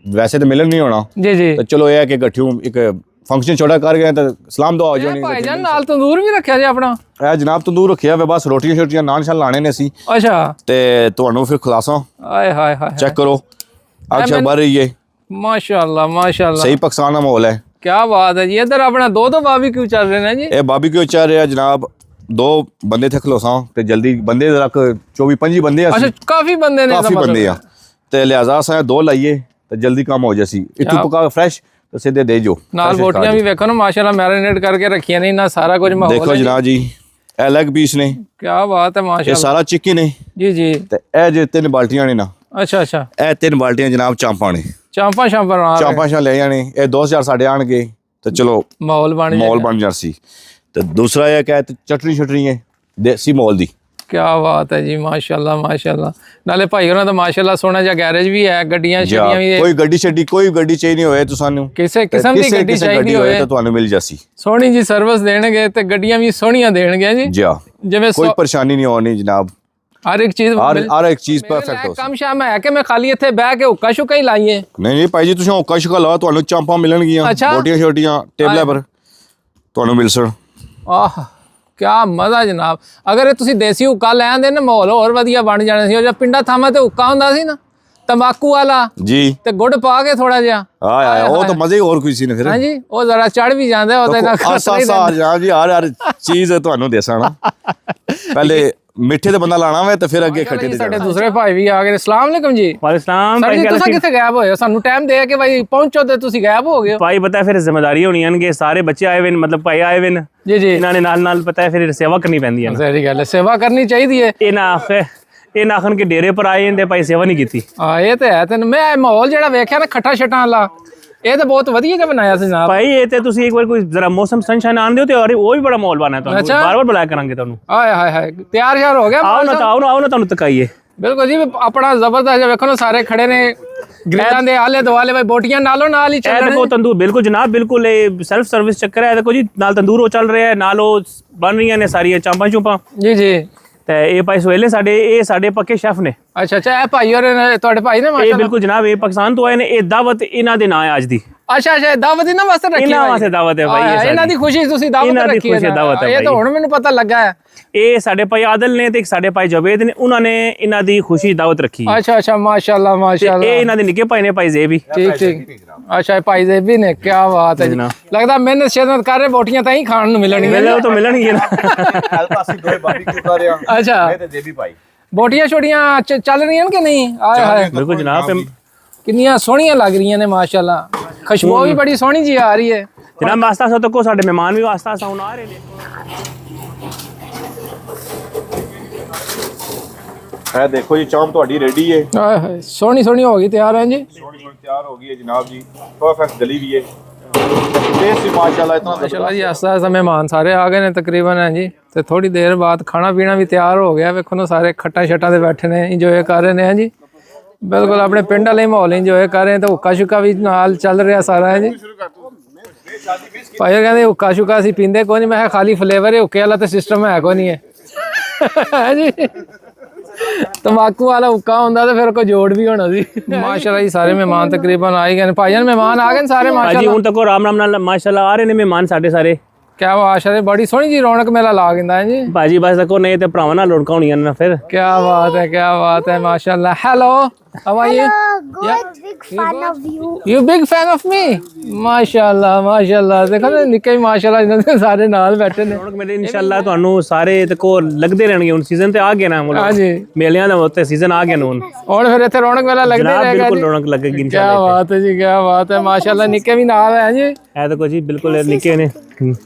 ਵੈਸੇ ਤਾਂ ਮਿਲਣ ਨਹੀਂ ਹੋਣਾ ਜੀ ਤਾਂ ਚਲੋ ਇਹ ਹੈ ਕਿ ਗੱਠਿਓ ਇੱਕ ਫੰਕਸ਼ਨ ਛੋਟਾ ਕਰ ਗਏ ਤਾਂ ਸਲਾਮ ਦੁਆ ਹੋ ਜਾਣੀ ਭਾਈ ਜਾਨ ਨਾਲ ਤੰਦੂਰ ਵੀ ਰੱਖਿਆ ਜੀ ਆਪਣਾ ਇਹ ਜਨਾਬ ਤੰਦੂਰ ਰੱਖਿਆ ਵੇ ਬਸ ਰੋਟੀਆਂ ਛੋਟੀਆਂ ਨਾਨ ਸ਼ਾਨ ਲਾਣੇ ਨੇ ਅਸੀਂ ਅੱਛਾ ਤੇ ਤੁਹਾਨੂੰ ਫਿਰ ਖੁਲਾਸਾ ਆਏ ਹਾਏ ਹਾਏ ਚੈੱਕ ਕਰੋ ਅੱਛਾ ਬਰ ਰਹੀ ਹੈ माशाल्लाह माशाल्लाह सही पाकिस्तान का माहौल है क्या बात है जी इधर अपना दो बारबीक्यू चल रहे हैं जी ये बारबीक्यू चल रहा है जनाब 2 बंदे थे खलोसा ते जल्दी बंदे रख 24-25 बंदे अच्छा काफी बंदे ने काफी बंदे आ ते लिहाजा असा 2 लाइए ते जल्दी काम हो जासी इतू पका फ्रेश ते सीधे दे जो नाल बोटियां भी देखो ना माशाल्लाह मैरिनेट करके रखियां ने ना सारा कुछ माहौल देखो जनाब जी ए लेग पीस ने क्या बात है माशाल्लाह ये सारा चिकन है जी ते ए जे 3 बाल्टियां ने ना अच्छा ए 3 बाल्टियां जनाब चांपा ने ਚਾਂਪਾਂ ਸ਼ਾਂ ਲੈ ਜਾਣੇ ਇਹ 2000 ਸਾਡੇ ਆਣਗੇ ਤੇ ਚਲੋ ਮਾਹੌਲ ਬਣ ਜਾਸੀ ਤੇ ਦੂਸਰਾ ਇਹ ਕਹੇ ਚਟਨੀ ਹੈ ਦੇਸੀ ਮਾਹੌਲ ਦੀ ਕੀ ਬਾਤ ਹੈ ਜੀ ਮਾਸ਼ਾਅੱਲਾ ਨਾਲੇ ਭਾਈ ਉਹਨਾਂ ਦਾ ਮਾਸ਼ਾਅੱਲਾ ਸੋਹਣਾ ਜਿਹਾ ਗੈਰੇਜ ਵੀ ਹੈ ਗੱਡੀਆਂ ਛੱਡੀਆਂ ਵੀ ਕੋਈ ਗੱਡੀ ਛੱਡੀ ਕੋਈ ਗੱਡੀ ਚਾਹੀਦੀ ਹੋਏ ਤਾਂ ਸਾਨੂੰ ਕਿਸੇ ਕਿਸਮ ਦੀ ਗੱਡੀ ਚਾਹੀਦੀ ਹੋਏ ਤਾਂ ਤੁਹਾਨੂੰ ਮਿਲ ਜਾਸੀ ਸੋਹਣੀ ਜੀ ਸਰਵਿਸ ਦੇਣਗੇ ਤੇ ਗੱਡੀਆਂ ਵੀ ਸੋਹਣੀਆਂ ਦੇਣਗੇ ਜੀ ਜਿਵੇਂ ਕੋਈ ਪਰੇਸ਼ਾਨੀ ਨਹੀਂ ਹੋਣੀ ਜਨਾਬ हर एक चीज परफेक्ट हो कम शाम है कि मैं खाली इत्थे बैठ के हुक्का शुक्का ही लाइए नहीं भाई जी तुसीं हुक्का शुक्का लाओ ਤੁਹਾਨੂੰ ਚਾਂਪਾਂ ਮਿਲਣਗੀਆਂ ਬੋਟੀਆਂ ਛੋਟੀਆਂ ਟੇਬਲਾਂ ਪਰ ਤੁਹਾਨੂੰ ਮਿਲ ਸਣ ਆਹ ਕੀ ਮਜ਼ਾ ਜਨਾਬ ਅਗਰ ਤੁਸੀਂ ਦੇਸੀ ਹੁੱਕਾ ਲੈ ਆਂਦੇ ਨਾ ਮਾਹੌਲ ਹੋਰ ਵਧੀਆ ਬਣ ਜਾਣਾ ਸੀ ਉਹ ਜਿਹੜਾ ਪਿੰਡਾਂ ਥਾਵਾਂ ਤੇ ਹੁੱਕਾ ਹੁੰਦਾ ਸੀ ਨਾ ਤੰਬਾਕੂ ਵਾਲਾ ਜੀ ਤੇ ਗੁੜ ਪਾ ਕੇ ਥੋੜਾ ਜਿਹਾ ਉਹ ਤਾਂ ਮਜ਼ੇ ਹੋਰ ਕੋਈ ਸੀ ਨੇ ਫਿਰ ਹਾਂਜੀ ਉਹ ਜ਼ਰਾ ਚੜ ਵੀ ਜਾਂਦਾ ਉਹਦੇ ਨਾਲ ਆਸਾ ਜੀ ਹਰ ਚੀਜ਼ ਤੁਹਾਨੂੰ ਦੇਸਾਂ ਨਾ ਪਹਿਲੇ ਮਿੱਠੇ ਤੇ ਬੰਦਾ ਲਾਣਾ ਵੇ ਤੇ ਫਿਰ ਅੱਗੇ ਖੱਟੇ ਤੇ ਸਾਡੇ ਦੂਸਰੇ ਭਾਈ ਵੀ ਆ ਗਏ अस्सलाम वालेकुम जी वालेकुम ਭਾਈ ਤੁਸੀਂ ਕਿੱਥੇ ਗਾਇਬ ਹੋਏ ਸਾਨੂੰ ਟਾਈਮ ਦੇ ਕੇ ਭਾਈ ਪਹੁੰਚੋ ਤੇ ਤੁਸੀਂ ਗਾਇਬ ਹੋ ਗਏ ਭਾਈ ਪਤਾ ਫਿਰ ਜ਼ਿੰਮੇਵਾਰੀ ਹੋਣੀ ਹਨ ਕਿ ਸਾਰੇ ਬੱਚੇ ਆਏ ਵੇ ਮਤਲਬ ਭਾਈ ਆਏ ਵੇ ਜੀ ਇਹਨਾਂ ਨੇ ਨਾਲ ਪਤਾ ਫਿਰ ਸੇਵਾ ਕਰਨੀ ਪੈਂਦੀ ਹੈ ਸਹੀ ਗੱਲ ਹੈ ਸੇਵਾ ਕਰਨੀ ਚਾਹੀਦੀ ਹੈ ਇਹ ਨਾ ਆਖਣ ਕੇ ਡੇਰੇ ਪਰ ਆਏ ਨੇ ਭਾਈ ਸੇਵਾ ਨਹੀਂ ਕੀਤੀ ਇਹ ਤੇ ਹੈ ਤੈਨੂੰ ਮੈਂ ਮਾਹੌਲ ਜਿਹੜਾ ਵੇਖਿਆ ਨਾ ਖੱਟਾ ਛਟਾਂ ਵਾਲਾ ਇਹ ਤਾਂ ਬਹੁਤ ਵਧੀਆ ਜਿਹਾ ਬਣਾਇਆ ਸੀ ਜਨਾਬ ਭਾਈ ਇਹ ਤੇ ਤੁਸੀਂ ਇੱਕ ਵਾਰ ਕੋਈ ਜ਼ਰਾ ਮੌਸਮ ਸਨਸ਼ਾਈਨ ਆਣ ਦਿਓ ਤੇ ਉਹ ਵੀ ਬੜਾ ਮਾਹੌਲ ਬਣਾਇਆ ਤੁਹਾਨੂੰ ਬਾਰ-ਬਾਰ ਬੁਲਾਇਆ ਕਰਾਂਗੇ ਤੁਹਾਨੂੰ ਆਏ ਹਾਏ ਹਾਏ ਤਿਆਰ ਸ਼ਿਆਰ ਹੋ ਗਿਆ ਆਓ ਨਾ ਤੁਹਾਨੂੰ ਤਕਾਈਏ ਬਿਲਕੁਲ ਜੀ ਆਪਣਾ ਜ਼ਬਰਦਸਤ ਜਿਹਾ ਵੇਖੋ ਨਾ ਸਾਰੇ ਖੜੇ ਨੇ ਗ੍ਰਿਲਾਂ ਦੇ ਆਲੇ ਦੁਆਲੇ ਭਾਈ ਬੋਟੀਆਂ ਨਾਲੋਂ ਨਾਲ ਹੀ ਚੱਲ ਰਹੇ ਨੇ ਦੇਖੋ ਤੰਦੂਰ ਬਿਲਕੁਲ ਜਨਾਬ ਬਿਲਕੁਲ ਇਹ ਸੈਲਫ ਸਰਵਿਸ ਚੱਕਰ ਹੈ ਦੇਖੋ ਜੀ ਨਾਲ ਤੰਦੂਰ ਉਹ ਚੱਲ ਰਿਹਾ ਹੈ ਨਾਲ ਉਹ ਬਣ ਰਹੀਆਂ ਨੇ ਸਾਰੀਆਂ ਚਾਂਪਾਂ ਚੁੰਪਾਂ ਜੀ ਤੇ ਇਹ ਭਾਈ ਸੁਹੇਲ ਸਾਡੇ ਇਹ ਸਾਡੇ ਪੱਕੇ ਸ਼ੈਫ ਨੇ। ਅੱਛਾ ਅੱਛਾ, ਇਹ ਭਾਈ ਹੋਰ ਤੁਹਾਡੇ ਭਾਈ ਨੇ ਇਹ ਮਾਸ਼ਾਅੱਲਾ? ਬਿਲਕੁਲ ਜਨਾਬ, ਇਹ ਪਾਕਿਸਤਾਨ ਤੋਂ ਆਏ ਨੇ। ਇਹ ਦਾਵਤ ਇਹਨਾਂ ਦੇ ਨਾਂ ਹੈ ਅੱਜ ਦੀ। ਅੱਛਾ ਅੱਛਾ, ਦਾਵਤ ਇਹਨਾਂ ਵਾਸਤੇ ਰੱਖੀ ਇਹਨਾਂ ਵਾਸਤੇ ਦਾਵਤ ਹੈ ਭਾਈ। ਇਹ ਇਹਨਾਂ ਦੀ ਖੁਸ਼ੀ ਤੁਸੀਂ ਦਾਵਤ ਰੱਖੀ ਹੈ। ਇਹ ਤਾਂ ਹੁਣ ਮੈਨੂੰ ਪਤਾ ਲੱਗਾ ਹੈ। ਇਹ ਸਾਡੇ ਭਾਈ ਆਦਲ ਨੇ ਤੇ ਇੱਕ ਸਾਡੇ ਭਾਈ ਜਵੇਦ ਨੇ, ਉਹਨਾਂ ਨੇ ਇਹਨਾਂ ਦੀ ਖੁਸ਼ੀ ਦਾਵਤ ਰੱਖੀ। ਅੱਛਾ ਅੱਛਾ, ਮਾਸ਼ਾਅੱਲਾ ਮਾਸ਼ਾਅੱਲਾ। ਇਹ ਇਹਨਾਂ ਦੇ ਨਿੱਕੇ ਭਾਈ ਨੇ ਭਾਈ ਜ਼ੇਬ ਵੀ। ਠੀਕ ਠੀਕ। ਅੱਛਾ, ਭਾਈ ਜ਼ੇਬ ਵੀ ਨੇ, ਕੀ ਬਾਤ ਹੈ ਜੀ। ਲੱਗਦਾ ਮਿਹਨਤ ਸ਼ੇਨਤ ਕਰ ਰਹੇ, ਬੋਟੀਆਂ ਤਾਂ ਹੀ ਖਾਣ ਨੂੰ ਮਿਲਣਗੀਆਂ। ਉਹ ਤਾਂ ਮਿਲਣਗੀਆਂ ਨਾ। ਅਸੀਂ ਦੋਵੇਂ ਬਾਰਬੀਕਿਊ ਕਰ ਰਹੇ ਹਾਂ। ਅੱਛਾ, ਮੈਂ ਤੇ ਜ਼ੇਬੀ ਭਾਈ। ਬੋਟੀਆਂ ਛੋਟੀਆਂ ਚੱਲ ਰਹੀਆਂ ਕਿ ਨਹੀਂ? ਆਏ ਹਾਏ, ਬਿਲਕੁਲ ਜਨਾਬ। ਕਿੰਨੀਆਂ ਸੋਹਣੀਆਂ ਲੱਗ ਰਹੀਆਂ ਨੇ ਮਾਸ਼ਾਅੱਲਾ। ਖੁਸ਼ਬੂ ਵੀ ਬੜੀ ਸੋਹਣੀ ਜੀ ਆ ਰਹੀ ਹੈ ਜਨਾਬ। ਆਸਤਾ ਆਸਤਾ ਤੱਕ ਸਾਡੇ ਮਹਿਮਾਨ ਵੀ ਆਸਤਾ ਆਸਤਾ ਹੁਣ ਆ ਰਹੇ ਨੇ। ਇਹ ਦੇਖੋ ਜੀ, ਚਾਂਪ ਤੁਹਾਡੀ ਰੈਡੀ ਹੈ। ਆਏ ਹਾਏ, ਸੋਹਣੀ ਸੋਹਣੀ ਹੋ ਗਈ, ਤਿਆਰ ਹੈ ਜੀ। ਸੋਹਣੀ ਸੋਹਣੀ ਤਿਆਰ ਹੋ ਗਈ ਹੈ ਜਨਾਬ ਜੀ। ਪਰਫੈਕਟ ਗਲੀ ਵੀ ਹੈ। ਟੇਸਟ ਵੀ ਮਾਸ਼ਾਅੱਲਾ ਇਤਨਾ ਮਾਸ਼ਾਅੱਲਾ ਜੀ। ਆਸਤਾ ਆਸਤਾ ਮਹਿਮਾਨ ਸਾਰੇ ਆ ਗਏ ਨੇ ਤਕਰੀਬਨ ਹੈ ਜੀ। ਤੇ ਥੋੜੀ ਦੇਰ ਬਾਅਦ ਖਾਣਾ ਪੀਣਾ ਵੀ ਤਿਆਰ ਹੋ ਗਿਆ। ਵੇਖੋ ਨਾ, ਸਾਰੇ ਖੱਟਾ ਛੱਟਾਂ ਤੇ ਬੈਠੇ ਨੇ, ਇੰਜੋਏ ਕਰ ਰਹੇ ਨੇ ਹੈ ਜੀ। ਬਿਲਕੁਲ ਆਪਣੇ ਪਿੰਡ ਵਾਲੇ ਮਾਹੌਲ ਇੰਜੋਏ ਕਰ ਰਹੇ ਤੇ ਹੁੱਕਾ ਸ਼ੁੱਕਾ ਵੀ ਨਾਲ ਚੱਲ ਰਿਹਾ ਸਾਰਾ ਹੈ ਜੀ। ਭਾਈ ਕਹਿੰਦੇ ਹੁੱਕਾ ਸ਼ੁੱਕਾ ਅਸੀਂ ਪੀਂਦੇ ਕੋਈ ਨਹੀਂ। ਮੈਂ ਕਿਹਾ ਖਾਲੀ ਫਲੇਵਰ ਹੈ, ਹੁੱਕੇ ਵਾਲਾ ਤਾਂ ਸਿਸਟਮ ਹੈ ਕੋਈ ਨਹੀਂ ਹੈ ਜੀ। ਤੰਬਾਕੂ ਵਾਲਾ ਹੁੱਕਾ ਹੁੰਦਾ ਤੇ ਫਿਰ ਕੋਈ ਜੋੜ ਵੀ ਹੋਣਾ ਸੀ। ਮਾਸ਼ਾਅੱਲਾ ਜੀ, ਸਾਰੇ ਮਹਿਮਾਨ ਤਕਰੀਬਨ ਆ ਹੀ ਗਏ ਨੇ। ਭਾਈਜਾਨ ਮਹਿਮਾਨ ਆ ਗਏ ਨੇ ਸਾਰੇ ਮਾਸ਼ਾਅੱਲਾ। ਹੁਣ ਤੱਕ ਰਾਮ ਰਾਮ ਨਾਲ ਮਾਸ਼ਾਅੱਲਾ ਆ ਰਹੇ ਨੇ ਮਹਿਮਾਨ ਸਾਡੇ ਸਾਰੇ। ਕਿਆ ਮਾਸ਼ਾਅੱਲਾ, ਬੜੀ ਸੋਹਣੀ ਜੀ ਰੌਣਕ ਮੇਲਾ ਲਾ ਦਿੰਦਾ ਹੈ ਜੀ ਭਾਜੀ। ਬਸ ਤੱਕੋ ਨਹੀਂ ਤੇ ਭਰਾਵਾਂ ਨਾਲ ਰੌਣਕਾਂ ਹੋਣੀਆਂ ਨੇ ਫਿਰ। ਕਿਆ ਬਾਤ ਹੈ, ਕਿਆ ਬਾਤ ਹੈ ਮਾਸ਼ਾਅੱਲਾ। Hello, how are you? Good, big fan of you. You big fan of me? ਮਾਸ਼ਾਅੱਲਾ ਮਾਸ਼ਾਅੱਲਾ। ਦੇਖੋ ਨਾ, ਨਿੱਕੇ ਮਾਸ਼ਾਅੱਲਾ ਇਹਨਾਂ ਦੇ ਸਾਰੇ ਨਾਲ ਬੈਠੇ ਨੇ। ਰੌਣਕ ਮੇਲੇ ਇਨਸ਼ਾਅੱਲਾ ਤੁਹਾਨੂੰ ਸਾਰੇ ਤੇ ਕੋ ਲੱਗਦੇ ਰਹਿਣਗੇ। ਹੁਣ ਸੀਜ਼ਨ ਤੇ ਆ ਗਿਆ ਨਾ, ਹਾਂਜੀ ਮੇਲਿਆਂ ਦਾ ਉੱਤੇ ਸੀਜ਼ਨ ਆ ਗਿਆ ਹੁਣ ਫਿਰ ਇੱਥੇ ਰੌਣਕ ਮੇਲਾ ਲੱਗਦਾ ਜਨਾਬ। ਰਹੇਗਾ ਬਿਲਕੁਲ ਜੀ। ਰੌਣਕ ਲੱਗੇਗੀ ਕਿਆ ਇਨਸ਼ਾਅੱਲਾ। ਬਾਤ ਹੈ ਜੀ, ਕਿਆ ਬਾਤ ਹੈ ਮਾਸ਼ਾਅੱਲਾ। ਨਿੱਕੇ ਵੀ ਨਾਲ ਹੈ ਜੀ। ਇਹ ਤਾਂ ਕੁਝ ਜੀ ਬਿਲਕੁਲ ਨਿੱਕੇ ਨੇ।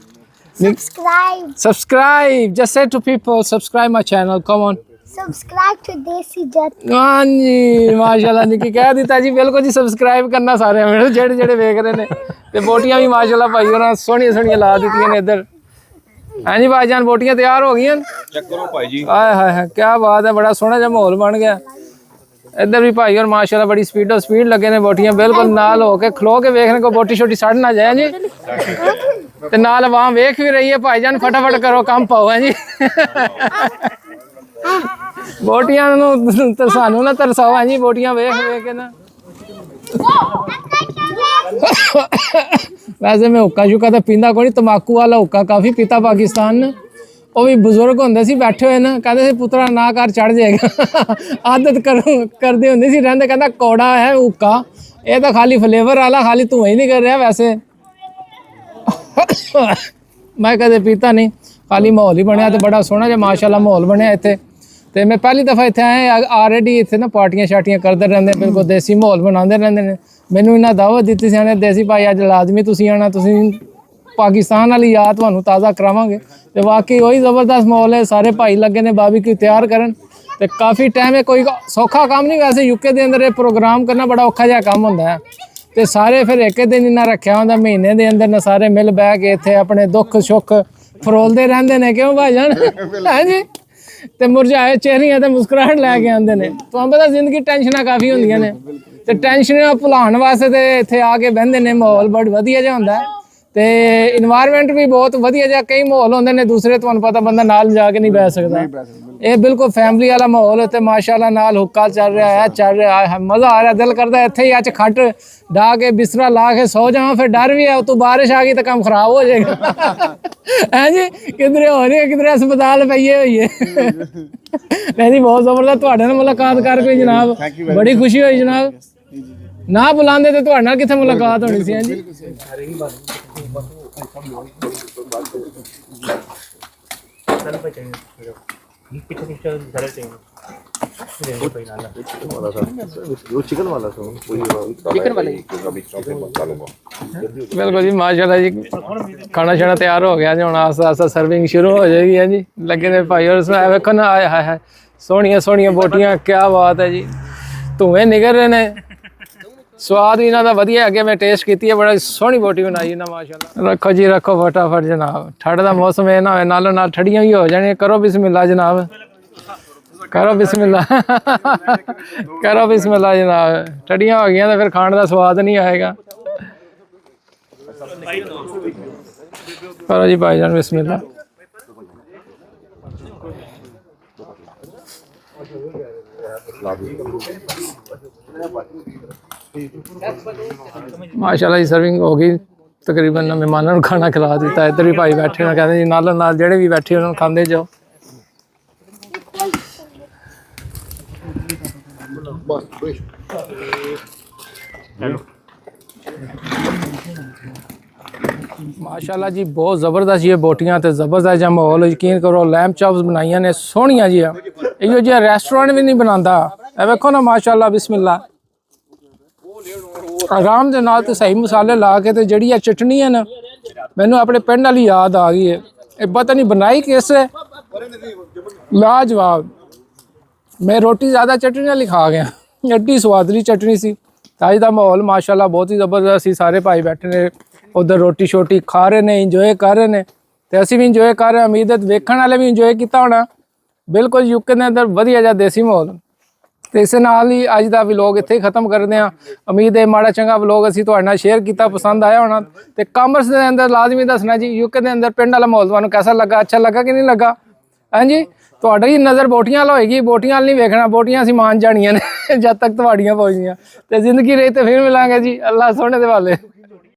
Subscribe. Subscribe. Just say to people, subscribe my channel. Come on. Subscribe to Desi Jet. हाँ जी माशाल्लाह। निकी कह दिता जी, बिल्कुल जी सब्सक्राइब करना सारे मेरे जेड़े जेड़े वेख रहे ने। ते बोटियां भी माशाल्लाह भाई होना सोहणियां सोहणियां ला दित्तियां ने इधर। हाँ जी भाईजान, बोटियां तैयार हो गई। चेक करो भाई जी। हाय हाय हाय, क्या बात है, बड़ा सोहना जिहा माहौल बन गया। इधर भी भाई और माशाल्लाह बड़ी स्पीड लगे ने। बोटियां बिल्कुल नाल होके खलो के वेखने को बोटी छोटी सड़ ना जाए जी। ते नाल आवाम वेख भी रही है। भाईजान फटाफट करो, काम पाओ है जी। बोटियां नूं सानू ना तरसाओ है जी। बोटियां वेख वेख के ना। वैसे मैं हुक्का शुक्का तो पींदा कोई नहीं। तंबाकू वाला हुक्का काफ़ी पीता पाकिस्तान ने। ਉਹ ਵੀ ਬਜ਼ੁਰਗ ਹੁੰਦੇ ਸੀ ਬੈਠੇ ਹੋਏ ਨਾ, ਕਹਿੰਦੇ ਸੀ ਪੁੱਤਰਾ ਨਾ ਕਰ ਚੜ ਜਾਏਗਾ। ਆਦਤ ਕਰਦੇ ਹੁੰਦੇ ਸੀ ਰਹਿੰਦੇ। ਕਹਿੰਦਾ ਕੌੜਾ ਹੈ ਹੁੱਕਾ, ਇਹ ਤਾਂ ਖਾਲੀ ਫਲੇਵਰ ਵਾਲਾ, ਖਾਲੀ ਧੂੰਆਂ ਹੀ ਨਹੀਂ ਕਰ ਰਿਹਾ। ਵੈਸੇ ਮੈਂ ਕਦੇ ਪੀਤਾ ਨਹੀਂ, ਖਾਲੀ ਮਾਹੌਲ ਹੀ ਬਣਿਆ ਤੇ ਬੜਾ ਸੋਹਣਾ ਜਿਹਾ ਮਾਸ਼ਾਅੱਲਾ ਮਾਹੌਲ ਬਣਿਆ ਇੱਥੇ। ਤੇ ਮੈਂ ਪਹਿਲੀ ਦਫਾ ਇੱਥੇ ਆਇਆ। ਆਲਰੇਡੀ ਇੱਥੇ ਨਾ ਪਾਰਟੀਆਂ ਸ਼ਾਰਟੀਆਂ ਕਰਦੇ ਰਹਿੰਦੇ, ਬਿਲਕੁਲ ਦੇਸੀ ਮਾਹੌਲ ਬਣਾਉਂਦੇ ਰਹਿੰਦੇ ਨੇ। ਮੈਨੂੰ ਇਹਨਾਂ ਦਾਵਤ ਦਿੱਤੀ ਸੀ ਇਹਨੇ, ਦੇਸੀ ਭਾਈ ਅੱਜ ਲਾਜ਼ਮੀ ਤੁਸੀਂ ਆਉਣਾ, ਤੁਸੀਂ ਪਾਕਿਸਤਾਨ ਵਾਲੀ ਯਾਦ ਤੁਹਾਨੂੰ ਤਾਜ਼ਾ ਕਰਾਵਾਂਗੇ। ਤੇ ਵਾਕਈ ਉਹੀ ਜ਼ਬਰਦਸਤ ਮਾਹੌਲ ਹੈ। ਸਾਰੇ ਭਾਈ ਲੱਗੇ ਨੇ ਬਾਰਬੀਕਿਊ ਤਿਆਰ ਕਰਨ ਤੇ ਕਾਫੀ ਟਾਈਮ ਹੈ। ਕੋਈ ਸੌਖਾ ਕੰਮ ਨਹੀਂ। ਵੈਸੇ ਯੂਕੇ ਦੇ ਅੰਦਰ ਇਹ ਪ੍ਰੋਗਰਾਮ ਕਰਨਾ ਬੜਾ ਔਖਾ ਜਿਹਾ ਕੰਮ ਹੁੰਦਾ ਹੈ। ਤੇ ਸਾਰੇ ਫਿਰ ਇੱਕ ਦਿਨ ਇਹਨਾਂ ਰੱਖਿਆ ਹੁੰਦਾ, ਮਹੀਨੇ ਦੇ ਅੰਦਰ ਨਾ ਸਾਰੇ ਮਿਲ ਬਹਿ ਕੇ ਇੱਥੇ ਆਪਣੇ ਦੁੱਖ ਸੁੱਖ ਫਰੋਲਦੇ ਰਹਿੰਦੇ ਨੇ। ਕਿਉਂ ਭਾਈਜਾਨ? ਹੈ ਜੀ। ਤੇ ਮੁਰਝਾਏ ਚਿਹਰਿਆਂ ਤੇ ਮੁਸਕਰਾਹਟ ਲੈ ਕੇ ਆਉਂਦੇ ਨੇ। ਤੁਹਾਨੂੰ ਪਤਾ ਜ਼ਿੰਦਗੀ ਟੈਨਸ਼ਨਾਂ ਕਾਫੀ ਹੁੰਦੀਆਂ ਨੇ ਤੇ ਟੈਨਸ਼ਨਾਂ ਭੁਲਾਉਣ ਵਾਸਤੇ ਤੇ ਇੱਥੇ ਆ ਕੇ ਬਹਿੰਦੇ ਨੇ। ਮਾਹੌਲ ਬੜਾ ਵਧੀਆ ਜਿਹਾ ਹੁੰਦਾ ਹੈ ਤੇ ਇਨਵਾਇਰਨਮੈਂਟ ਵੀ ਬਹੁਤ ਵਧੀਆ ਜਿਹਾ। ਕਈ ਮਾਹੌਲ ਹੁੰਦੇ ਨੇ ਦੂਸਰੇ, ਤੁਹਾਨੂੰ ਪਤਾ ਬੰਦਾ ਨਾਲ ਜਾ ਕੇ ਨਹੀਂ ਬਹਿ ਸਕਦਾ। ਇਹ ਬਿਲਕੁਲ ਫੈਮਿਲੀ ਵਾਲਾ ਮਾਹੌਲ ਤੇ ਮਾਸ਼ਾਅੱਲਾ ਨਾਲ ਹੁੱਕਾ ਚੱਲ ਰਿਹਾ ਹੈ, ਮਜ਼ਾ ਆ ਰਿਹਾ। ਦਿਲ ਕਰਦਾ ਇੱਥੇ ਹੀ ਅੱਜ ਖੱਟ ਢਾ ਕੇ ਬਿਸਤਰਾ ਲਾ ਕੇ ਸੋ ਜਾਵਾਂ। ਫਿਰ ਡਰ ਵੀ ਹੈ ਉਤੋਂ ਬਾਰਿਸ਼ ਆ ਗਈ ਤਾਂ ਕੰਮ ਖਰਾਬ ਹੋ ਜਾਏਗਾ। ਹੈ ਜੀ, ਕਿਧਰੇ ਹੋ ਰਹੀ ਹੈ, ਕਿਧਰੇ ਹਸਪਤਾਲ ਪਈਏ ਹੋਈਏ। ਨਹੀਂ ਜੀ, ਬਹੁਤ ਜ਼ਬਰਦਸਤ ਤੁਹਾਡੇ ਨਾਲ ਮੁਲਾਕਾਤ ਕਰਕੇ ਜਨਾਬ, ਬੜੀ ਖੁਸ਼ੀ ਹੋਈ ਜਨਾਬ। ਨਾ ਬੁਲਾਉਂਦੇ ਤੇ ਤੁਹਾਡੇ ਨਾਲ ਕਿੱਥੇ ਮੁਲਾਕਾਤ ਹੋਣੀ ਸੀ। ਜੀ बिल्कुल जी माशाल्लाह जी। खाना शाना तैयार हो गया जी। हुण आस्ता आस्ता सर्विंग शुरू हो जाएगी है जी। लगे ने भाई और वेखो ना, आए हाय हाय सोहणियां सोहणियां बोटियां, क्या बात है जी। धुएं निकल रहे ने। स्वाद भी इन्हां दा वधिया। अगे मैं टेस्ट कीती है, बड़ा सोहनी बोटी बनाई ना माशाल्लाह। रखो जी रखो फटाफट जनाब। ठंड दा मौसम है ना, नालों नाल ठड़ियां भी हो जाने। करो बिस्मिल्लाह जनाब, करो बिस्मिल्लाह। करो बिस्मिल्लाह जनाब। ठड़ियां हो गई तो फिर खाने का स्वाद नहीं आएगा। करो जी भाईजान बिस्मिल्लाह। ਮਾਸ਼ਾਅੱਲਾ ਜੀ ਸਰਵਿੰਗ ਹੋ ਗਈ ਤਕਰੀਬਨ ਮਹਿਮਾਨਾਂ ਨੂੰ ਖਾਣਾ ਖਿਲਾ ਦਿੱਤਾ। ਇੱਧਰ ਵੀ ਭਾਈ ਬੈਠੇ ਨੇ ਕਹਿੰਦੇ ਜੀ ਨਾਲ ਨਾਲ ਜਿਹੜੇ ਵੀ ਬੈਠੇ ਉਹਨਾਂ ਨੂੰ ਖਾਂਦੇ ਜਾਓ। ਮਾਸ਼ਾਅੱਲਾ ਜੀ ਬਹੁਤ ਜ਼ਬਰਦਸਤ ਜੀ ਬੋਟੀਆਂ ਤੇ ਜ਼ਬਰਦਸਤ ਜਿਹਾ ਮਾਹੌਲ। ਯਕੀਨ ਕਰੋ ਲੈਂਪ ਚਾਪਸ ਬਣਾਈਆਂ ਨੇ ਸੋਹਣੀਆਂ ਜੀਆਂ। ਇਹੋ ਜਿਹਾ ਰੈਸਟੋਰੈਂਟ ਵੀ ਨਹੀਂ ਬਣਾਉਂਦਾ। ਇਹ ਵੇਖੋ ਨਾ ਮਾਸ਼ਾਅੱਲਾ ਬਿਸਮਿਲ੍ਲਾ ਆਰਾਮ ਦੇ ਨਾਲ ਤੇ ਸਹੀ ਮਸਾਲੇ ਲਾ ਕੇ ਤੇ ਜਿਹੜੀ ਇਹ ਚਟਨੀ ਹੈ ਨਾ ਮੈਨੂੰ ਆਪਣੇ ਪਿੰਡ ਵਾਲੀ ਯਾਦ ਆ ਗਈ ਹੈ। ਇਹ ਪਤਾ ਨਹੀਂ ਬਣਾਈ ਕਿਸ ਹੈ ਲਾਜਵਾਬ। ਮੈਂ ਰੋਟੀ ਜ਼ਿਆਦਾ ਚਟਨੀ ਨਾਲ ਹੀ ਖਾ ਗਿਆ। ਐਡੀ ਸਵਾਦਲੀ ਚਟਨੀ ਸੀ। ਅੱਜ ਦਾ ਮਾਹੌਲ ਮਾਸ਼ਾਅੱਲਾ ਬਹੁਤ ਹੀ ਜ਼ਬਰਦਸਤ ਸੀ। ਸਾਰੇ ਭਾਈ ਬੈਠੇ ਨੇ ਉਧਰ ਰੋਟੀ ਸ਼ੋਟੀ ਖਾ ਰਹੇ ਨੇ ਇੰਜੋਏ ਕਰ ਰਹੇ ਨੇ ਤੇ ਅਸੀਂ ਵੀ ਇੰਜੋਏ ਕਰ ਰਹੇ। ਉਮੀਦ ਹੈ ਵੇਖਣ ਵਾਲੇ ਵੀ ਇੰਜੋਏ ਕੀਤਾ ਹੋਣਾ। ਬਿਲਕੁਲ ਯੂਕੇ ਦੇ ਅੰਦਰ ਵਧੀਆ ਜਿਹਾ ਦੇਸੀ ਮਾਹੌਲ। ਤੇ ਇਸ ਨਾਲ ਹੀ ਅੱਜ ਦਾ ਵਲੌਗ ਇੱਥੇ ਹੀ ਖਤਮ ਕਰਦੇ ਹਾਂ। ਉਮੀਦ ਹੈ ਮਾੜਾ ਚੰਗਾ ਵਲੌਗ ਅਸੀਂ ਤੁਹਾਡੇ ਨਾਲ ਸ਼ੇਅਰ ਕੀਤਾ ਪਸੰਦ ਆਇਆ ਹੋਣਾ। ਤੇ ਕਮਰਸ ਦੇ ਅੰਦਰ ਲਾਜ਼ਮੀ ਦੱਸਣਾ ਜੀ ਯੂਕੇ ਦੇ ਅੰਦਰ ਪਿੰਡ ਵਾਲਾ ਮਾਹੌਲ ਤੁਹਾਨੂੰ ਕੈਸਾ ਲੱਗਾ, ਅੱਛਾ ਲੱਗਾ ਕਿ ਨਹੀਂ ਲੱਗਾ। ਹਾਂਜੀ ਤੁਹਾਡੀ ਨਜ਼ਰ ਬੋਟੀਆਂ ਵਾਲ ਹੋਏਗੀ, ਬੋਟੀਆਂ ਵਾਲ ਨਹੀਂ ਵੇਖਣਾ। ਬੋਟੀਆਂ ਅਸੀਂ ਮਾਨ ਜਾਣੀਆਂ ਨੇ ਜਦ ਤੱਕ ਤੁਹਾਡੀਆਂ ਪਹੁੰਚਦੀਆਂ। ਤੇ ਜ਼ਿੰਦਗੀ ਰਹੀ ਤੇ ਫਿਰ ਮਿਲਾਂਗੇ ਜੀ। ਅੱਲਾਹ ਸੋਹਣੇ ਦੇ ਵਾਲੇ।